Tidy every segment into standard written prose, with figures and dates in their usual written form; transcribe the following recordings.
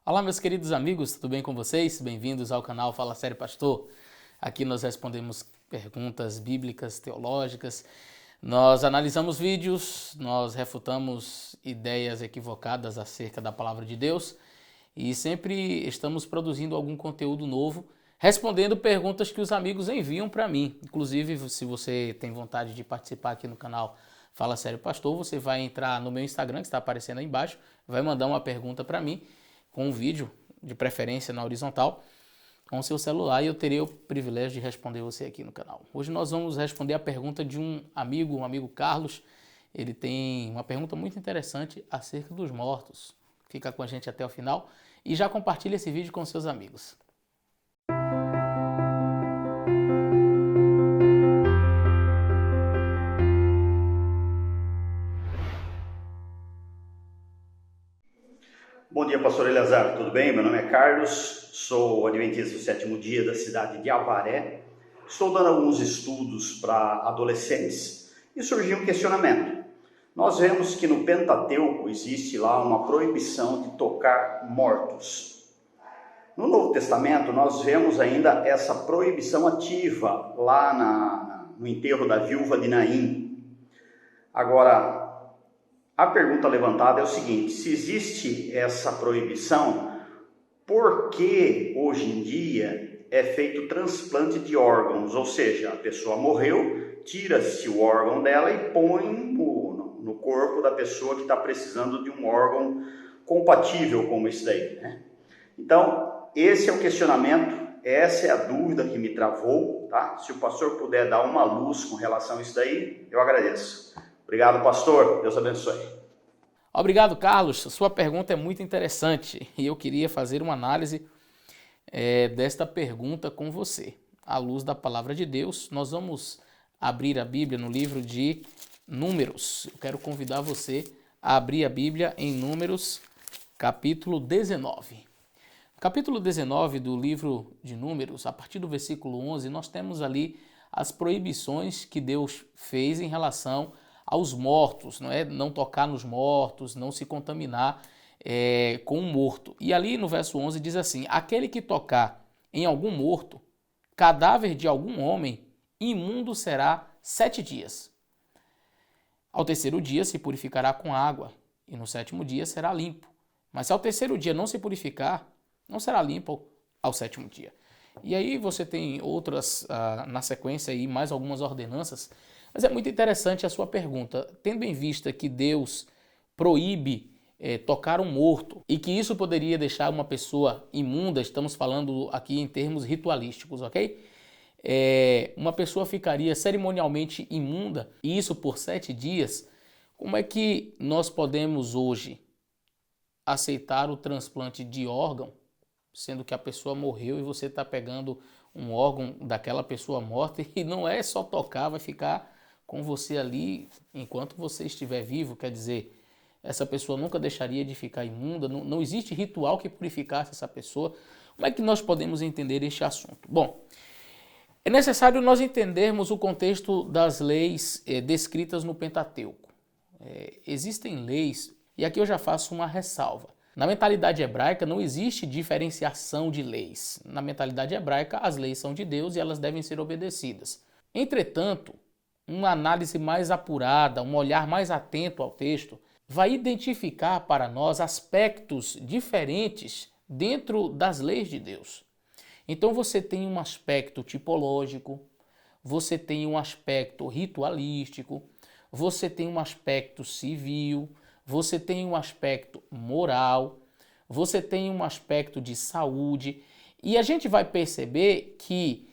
Olá, meus queridos amigos, tudo bem com vocês? Bem-vindos ao canal Fala Sério Pastor. Aqui nós respondemos perguntas bíblicas, teológicas, nós analisamos vídeos, nós refutamos ideias equivocadas acerca da palavra de Deus e sempre estamos produzindo algum conteúdo novo, respondendo perguntas que os amigos enviam para mim. Inclusive, se você tem vontade de participar aqui no canal Fala Sério Pastor, você vai entrar no meu Instagram, que está aparecendo aí embaixo, vai mandar uma pergunta para mim, com um vídeo, de preferência na horizontal, com o seu celular, e eu terei o privilégio de responder você aqui no canal. Hoje nós vamos responder a pergunta de um amigo Carlos. Ele tem uma pergunta muito interessante acerca dos mortos. Fica com a gente até o final e já compartilha esse vídeo com seus amigos. Bom dia, pastor Eleazar, tudo bem? Meu nome é Carlos, sou adventista do sétimo dia da cidade de Avaré. Estou dando alguns estudos para adolescentes e surgiu um questionamento. Nós vemos que no Pentateuco existe lá uma proibição de tocar mortos. No Novo Testamento nós vemos ainda essa proibição ativa lá no enterro da viúva de Naim. Agora, a pergunta levantada é o seguinte: se existe essa proibição, por que hoje em dia é feito transplante de órgãos? Ou seja, a pessoa morreu, tira-se o órgão dela e põe no corpo da pessoa que está precisando de um órgão compatível como esse daí, né? Então, esse é o questionamento, essa é a dúvida que me travou, tá? Se o pastor puder dar uma luz com relação a isso daí, eu agradeço. Obrigado, pastor. Deus abençoe. Obrigado, Carlos. Sua pergunta é muito interessante e eu queria fazer uma análise desta pergunta com você. À luz da palavra de Deus, nós vamos abrir a Bíblia no livro de Números. Eu quero convidar você a abrir a Bíblia em Números, capítulo 19. Capítulo 19 do livro de Números, a partir do versículo 11, nós temos ali as proibições que Deus fez em relação aos mortos, não é? Não tocar nos mortos, não se contaminar com o morto. E ali no verso 11 diz assim: aquele que tocar em algum morto, cadáver de algum homem, imundo será 7 dias. Ao terceiro dia se purificará com água, e no sétimo dia será limpo. Mas se ao terceiro dia não se purificar, não será limpo ao sétimo dia. E aí você tem outras, na sequência, aí, mais algumas ordenanças. Mas é muito interessante a sua pergunta, tendo em vista que Deus proíbe tocar um morto e que isso poderia deixar uma pessoa imunda. Estamos falando aqui em termos ritualísticos, ok? Uma pessoa ficaria cerimonialmente imunda, e isso por 7 dias. Como é que nós podemos hoje aceitar o transplante de órgão, sendo que a pessoa morreu e você está pegando um órgão daquela pessoa morta e não é só tocar, vai ficar com você ali enquanto você estiver vivo? Quer dizer, essa pessoa nunca deixaria de ficar imunda, não existe ritual que purificasse essa pessoa. Como é que nós podemos entender este assunto? Bom, é necessário nós entendermos o contexto das leis descritas no Pentateuco. Existem leis, e aqui eu já faço uma ressalva. Na mentalidade hebraica não existe diferenciação de leis. Na mentalidade hebraica, as leis são de Deus e elas devem ser obedecidas. Entretanto, uma análise mais apurada, um olhar mais atento ao texto, vai identificar para nós aspectos diferentes dentro das leis de Deus. Então você tem um aspecto tipológico, você tem um aspecto ritualístico, você tem um aspecto civil, você tem um aspecto moral, você tem um aspecto de saúde, e a gente vai perceber que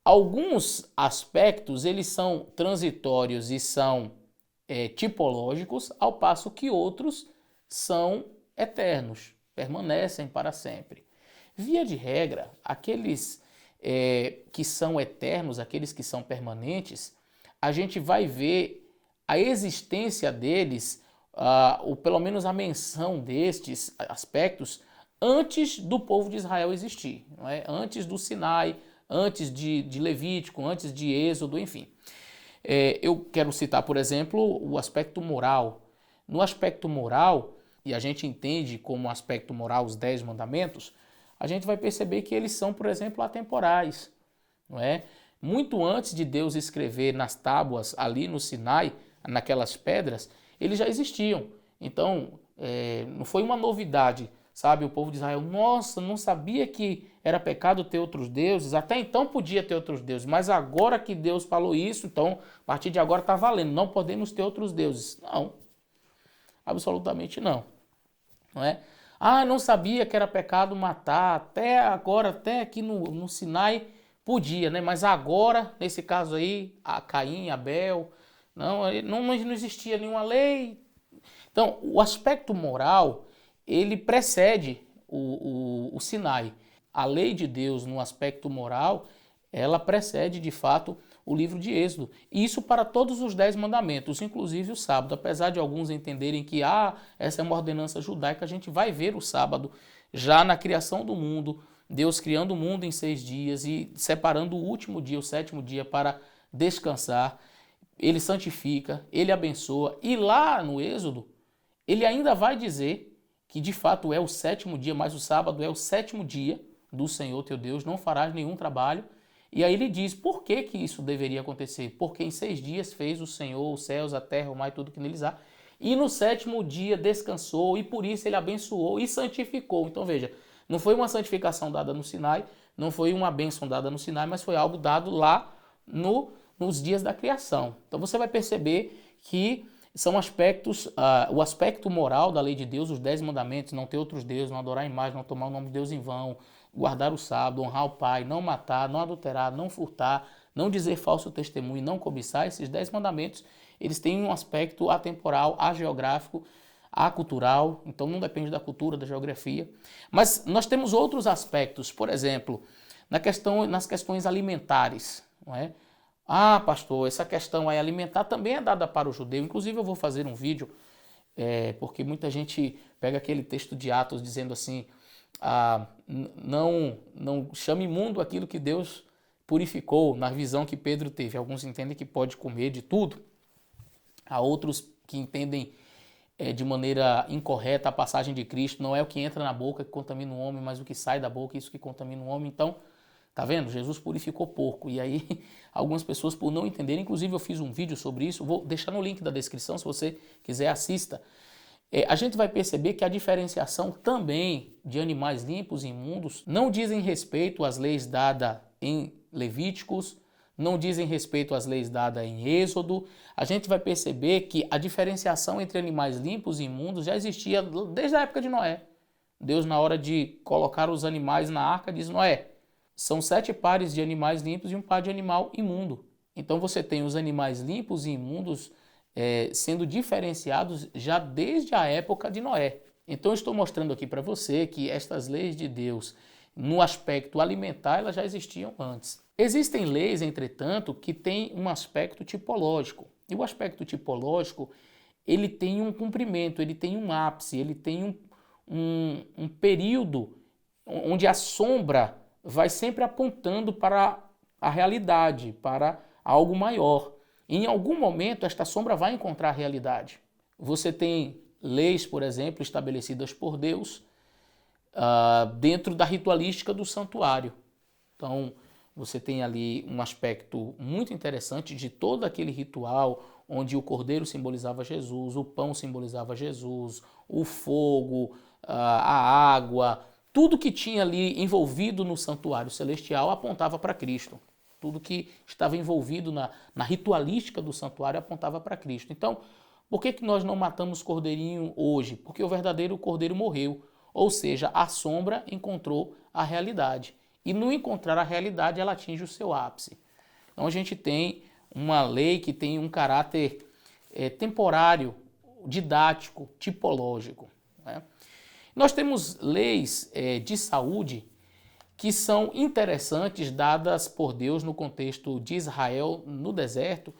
alguns aspectos eles são transitórios e são tipológicos, ao passo que outros são eternos, permanecem para sempre. Via de regra, aqueles que são eternos, aqueles que são permanentes, a gente vai ver a existência deles, ou pelo menos a menção destes aspectos, antes do povo de Israel existir, não é? Antes do Sinai, antes de Levítico, antes de Êxodo, enfim. Eu quero citar, por exemplo, o aspecto moral. No aspecto moral, e a gente entende como aspecto moral os 10 mandamentos, a gente vai perceber que eles são, por exemplo, atemporais, não é? Muito antes de Deus escrever nas tábuas ali no Sinai, naquelas pedras, eles já existiam. Então, não foi uma novidade, sabe? O povo de Israel, nossa, não sabia que era pecado ter outros deuses, até então podia ter outros deuses, mas agora que Deus falou isso, então, a partir de agora está valendo, não podemos ter outros deuses. Não, absolutamente não, não é? Ah, não sabia que era pecado matar, até agora, até aqui no Sinai podia, né? Mas agora, nesse caso aí, a Caim, Abel, não existia nenhuma lei. Então, o aspecto moral, ele precede o Sinai. A lei de Deus no aspecto moral, ela precede, de fato, o livro de Êxodo. E isso para todos os 10 mandamentos, inclusive o sábado. Apesar de alguns entenderem que essa é uma ordenança judaica, a gente vai ver o sábado já na criação do mundo, Deus criando o mundo em 6 dias e separando o último dia, o 7º dia, para descansar. Ele santifica, ele abençoa. E lá no Êxodo, ele ainda vai dizer que de fato é o 7º dia, mas o sábado é o 7º dia do Senhor teu Deus, não farás nenhum trabalho. E aí ele diz por que isso deveria acontecer. Porque em 6 dias fez o Senhor os céus, a terra, o mar e tudo que neles há. E no 7º dia descansou e por isso ele abençoou e santificou. Então veja, não foi uma santificação dada no Sinai, não foi uma bênção dada no Sinai, mas foi algo dado lá nos dias da criação. Então você vai perceber que são aspectos, o aspecto moral da lei de Deus, os 10 mandamentos, não ter outros deuses, não adorar a imagem, não tomar o nome de Deus em vão, guardar o sábado, honrar o pai, não matar, não adulterar, não furtar, não dizer falso testemunho, não cobiçar. Esses 10 mandamentos, eles têm um aspecto atemporal, ageográfico, acultural, então não depende da cultura, da geografia. Mas nós temos outros aspectos, por exemplo, nas questões alimentares, não é? Ah, pastor, essa questão aí alimentar também é dada para o judeu. Inclusive eu vou fazer um vídeo, porque muita gente pega aquele texto de Atos dizendo assim, não chame imundo aquilo que Deus purificou, na visão que Pedro teve. Alguns entendem que pode comer de tudo, há outros que entendem de maneira incorreta a passagem de Cristo, não é o que entra na boca que contamina o homem, mas o que sai da boca, isso que contamina o homem. Então, tá vendo? Jesus purificou porco. E aí, algumas pessoas, por não entenderem, inclusive eu fiz um vídeo sobre isso, vou deixar no link da descrição, se você quiser, assista. A gente vai perceber que a diferenciação também de animais limpos e imundos não dizem respeito às leis dadas em Levíticos, não dizem respeito às leis dadas em Êxodo. A gente vai perceber que a diferenciação entre animais limpos e imundos já existia desde a época de Noé. Deus, na hora de colocar os animais na arca, diz: Noé, são 7 pares de animais limpos e um par de animal imundo. Então você tem os animais limpos e imundos sendo diferenciados já desde a época de Noé. Então eu estou mostrando aqui para você que estas leis de Deus, no aspecto alimentar, elas já existiam antes. Existem leis, entretanto, que têm um aspecto tipológico. E o aspecto tipológico, ele tem um cumprimento, ele tem um ápice, ele tem um período onde a sombra vai sempre apontando para a realidade, para algo maior. E em algum momento, esta sombra vai encontrar a realidade. Você tem leis, por exemplo, estabelecidas por Deus dentro da ritualística do santuário. Então, você tem ali um aspecto muito interessante de todo aquele ritual, onde o cordeiro simbolizava Jesus, o pão simbolizava Jesus, o fogo, a água, tudo que tinha ali envolvido no santuário celestial apontava para Cristo. Tudo que estava envolvido na ritualística do santuário apontava para Cristo. Então, por que nós não matamos cordeirinho hoje? Porque o verdadeiro cordeiro morreu. Ou seja, a sombra encontrou a realidade. E no encontrar a realidade, ela atinge o seu ápice. Então a gente tem uma lei que tem um caráter temporário, didático, tipológico, né? Nós temos leis de saúde que são interessantes, dadas por Deus no contexto de Israel no deserto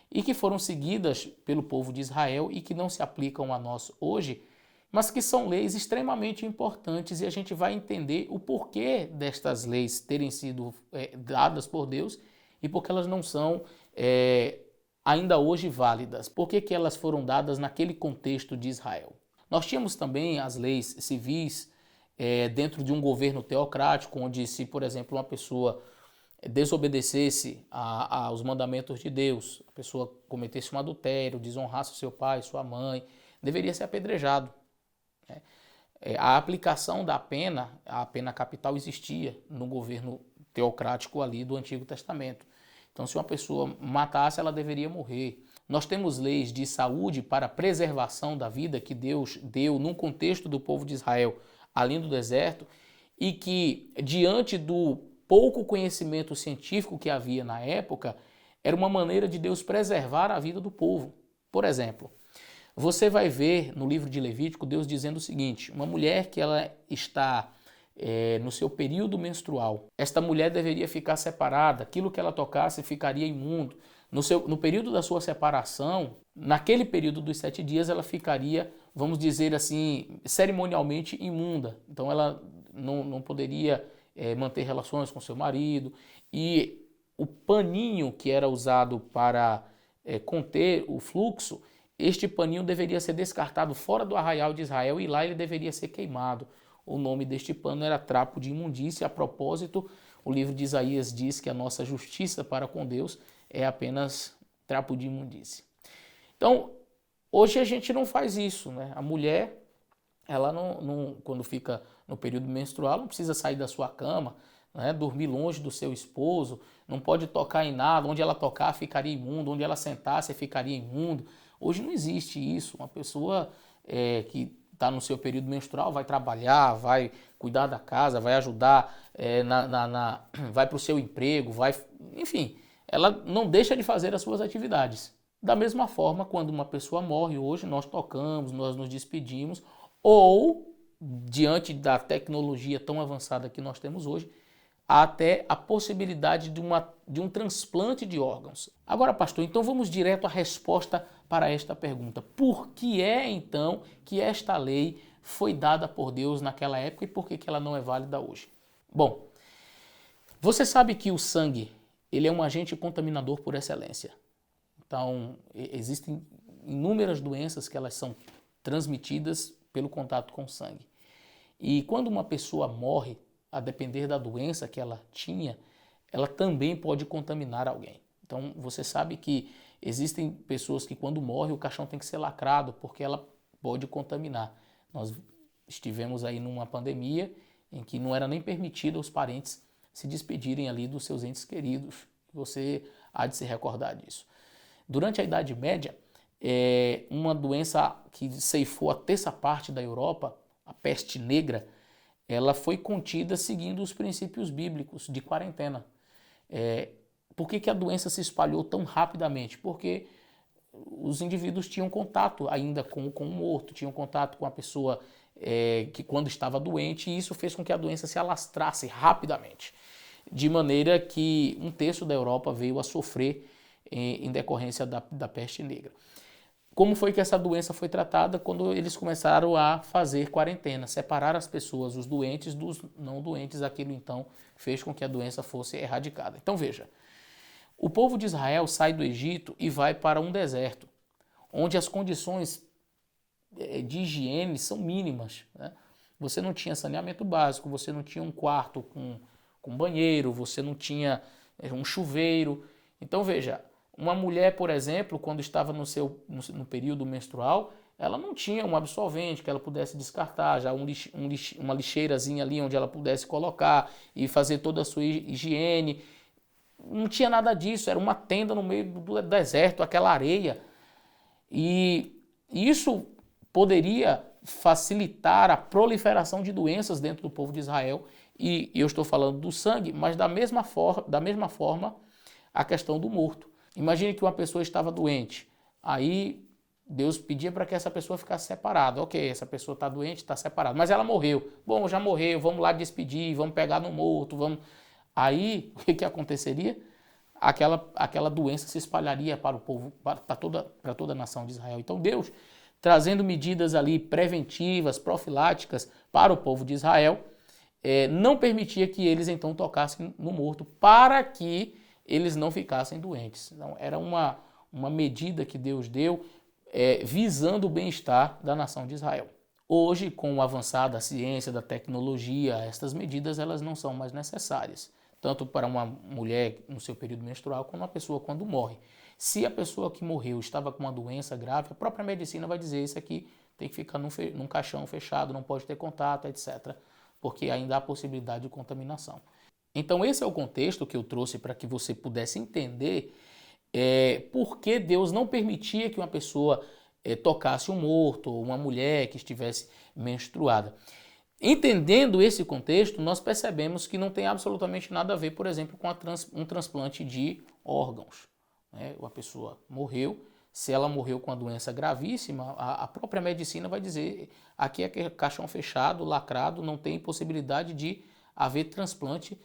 e que foram seguidas pelo povo de Israel e que não se aplicam a nós hoje, mas que são leis extremamente importantes, e a gente vai entender o porquê destas leis terem sido dadas por Deus e porque elas não são ainda hoje válidas. Por que elas foram dadas naquele contexto de Israel? Nós tínhamos também as leis civis dentro de um governo teocrático, onde se, por exemplo, uma pessoa desobedecesse aos mandamentos de Deus, a pessoa cometesse um adultério, desonrasse o seu pai, sua mãe, deveria ser apedrejado. Né? A aplicação da pena, a pena capital, existia no governo teocrático ali do Antigo Testamento. Então, se uma pessoa matasse, ela deveria morrer. Nós temos leis de saúde para preservação da vida que Deus deu num contexto do povo de Israel ali no deserto e que, diante do pouco conhecimento científico que havia na época, era uma maneira de Deus preservar a vida do povo. Por exemplo, você vai ver no livro de Levítico Deus dizendo o seguinte: uma mulher que ela está no seu período menstrual, esta mulher deveria ficar separada, aquilo que ela tocasse ficaria imundo. No período da sua separação, naquele período dos 7 dias, ela ficaria, vamos dizer assim, cerimonialmente imunda. Então ela não poderia manter relações com seu marido. E o paninho que era usado para conter o fluxo, este paninho deveria ser descartado fora do arraial de Israel e lá ele deveria ser queimado. O nome deste pano era trapo de imundícia. A propósito, o livro de Isaías diz que a nossa justiça para com Deus é apenas trapo de imundícia. Então, hoje a gente não faz isso, né? A mulher, ela quando fica no período menstrual, não precisa sair da sua cama, né? Dormir longe do seu esposo, não pode tocar em nada, onde ela tocar ficaria imundo, onde ela sentasse ficaria imundo. Hoje não existe isso. Uma pessoa que está no seu período menstrual vai trabalhar, vai cuidar da casa, vai ajudar, vai para o seu emprego, enfim, ela não deixa de fazer as suas atividades. Da mesma forma, quando uma pessoa morre hoje, nós tocamos, nós nos despedimos, ou, diante da tecnologia tão avançada que nós temos hoje, há até a possibilidade de um transplante de órgãos. Agora, pastor, então vamos direto à resposta para esta pergunta. Por que é, então, que esta lei foi dada por Deus naquela época e por que ela não é válida hoje? Bom, você sabe que o sangue, ele é um agente contaminador por excelência. Então, existem inúmeras doenças que elas são transmitidas pelo contato com o sangue. E quando uma pessoa morre, a depender da doença que ela tinha, ela também pode contaminar alguém. Então, você sabe que existem pessoas que quando morrem o caixão tem que ser lacrado porque ela pode contaminar. Nós estivemos aí numa pandemia em que não era nem permitido aos parentes se despedirem ali dos seus entes queridos. Você há de se recordar disso. Durante a Idade Média, uma doença que ceifou a terça parte da Europa, a peste negra, ela foi contida seguindo os princípios bíblicos de quarentena. Por que a doença se espalhou tão rapidamente? Porque os indivíduos tinham contato ainda com o morto, tinham contato com a pessoa que quando estava doente, e isso fez com que a doença se alastrasse rapidamente, de maneira que um terço da Europa veio a sofrer em decorrência da peste negra. Como foi que essa doença foi tratada? Quando eles começaram a fazer quarentena, separar as pessoas, os doentes dos não doentes, aquilo então fez com que a doença fosse erradicada. Então veja, o povo de Israel sai do Egito e vai para um deserto, onde as condições de higiene são mínimas, né? Você não tinha saneamento básico, você não tinha um quarto com banheiro, você não tinha um chuveiro. Então veja, uma mulher, por exemplo, quando estava no período menstrual, ela não tinha um absorvente que ela pudesse descartar, já uma lixeirazinha ali onde ela pudesse colocar e fazer toda a sua higiene. Não tinha nada disso, era uma tenda no meio do deserto, aquela areia. E isso poderia facilitar a proliferação de doenças dentro do povo de Israel. E eu estou falando do sangue, mas da mesma forma a questão do morto. Imagine que uma pessoa estava doente, aí Deus pedia para que essa pessoa ficasse separada. Ok, essa pessoa está doente, está separada, mas ela morreu. Bom, já morreu, vamos lá despedir, vamos pegar no morto, vamos... Aí, o que aconteceria? Aquela doença se espalharia para o povo, para toda a nação de Israel. Então Deus, trazendo medidas ali preventivas, profiláticas para o povo de Israel, não permitia que eles então tocassem no morto para que eles não ficassem doentes. Então, era uma medida que Deus deu visando o bem-estar da nação de Israel. Hoje, com o avançar da ciência, da tecnologia, estas medidas elas não são mais necessárias, tanto para uma mulher no seu período menstrual, como uma pessoa quando morre. Se a pessoa que morreu estava com uma doença grave, a própria medicina vai dizer isso aqui tem que ficar num caixão fechado, não pode ter contato, etc., porque ainda há possibilidade de contaminação. Então esse é o contexto que eu trouxe para que você pudesse entender por que Deus não permitia que uma pessoa tocasse um morto ou uma mulher que estivesse menstruada. Entendendo esse contexto, nós percebemos que não tem absolutamente nada a ver, por exemplo, com um transplante de órgãos. Uma pessoa morreu, se ela morreu com uma doença gravíssima, a própria medicina vai dizer aqui é caixão fechado, lacrado, não tem possibilidade de haver transplante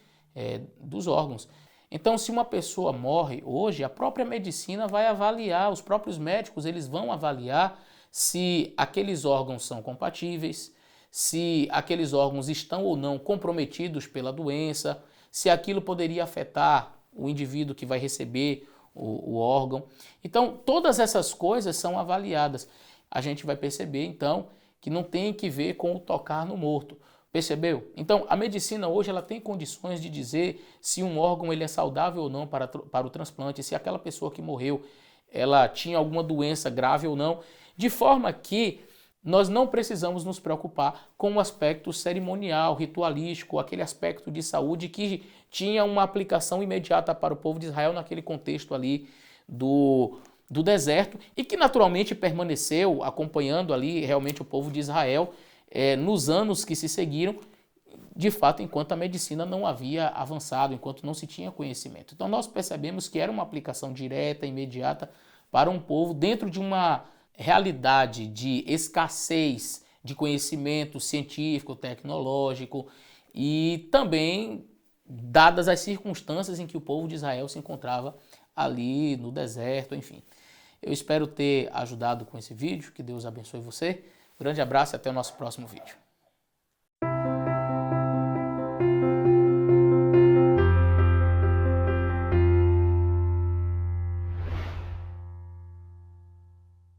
dos órgãos. Então, se uma pessoa morre hoje, a própria medicina vai avaliar, os próprios médicos eles vão avaliar se aqueles órgãos são compatíveis, se aqueles órgãos estão ou não comprometidos pela doença, se aquilo poderia afetar o indivíduo que vai receber o órgão. Então, todas essas coisas são avaliadas. A gente vai perceber, então, que não tem que ver com o tocar no morto. Percebeu? Então, a medicina hoje ela tem condições de dizer se um órgão ele é saudável ou não para o transplante, se aquela pessoa que morreu ela tinha alguma doença grave ou não, de forma que nós não precisamos nos preocupar com o aspecto cerimonial, ritualístico, aquele aspecto de saúde que tinha uma aplicação imediata para o povo de Israel naquele contexto ali do deserto e que naturalmente permaneceu acompanhando ali realmente o povo de Israel nos anos que se seguiram, de fato, enquanto a medicina não havia avançado, enquanto não se tinha conhecimento. Então nós percebemos que era uma aplicação direta, imediata para um povo dentro de uma realidade de escassez de conhecimento científico, tecnológico e também dadas as circunstâncias em que o povo de Israel se encontrava ali no deserto, enfim. Eu espero ter ajudado com esse vídeo, que Deus abençoe você. Grande abraço e até o nosso próximo vídeo.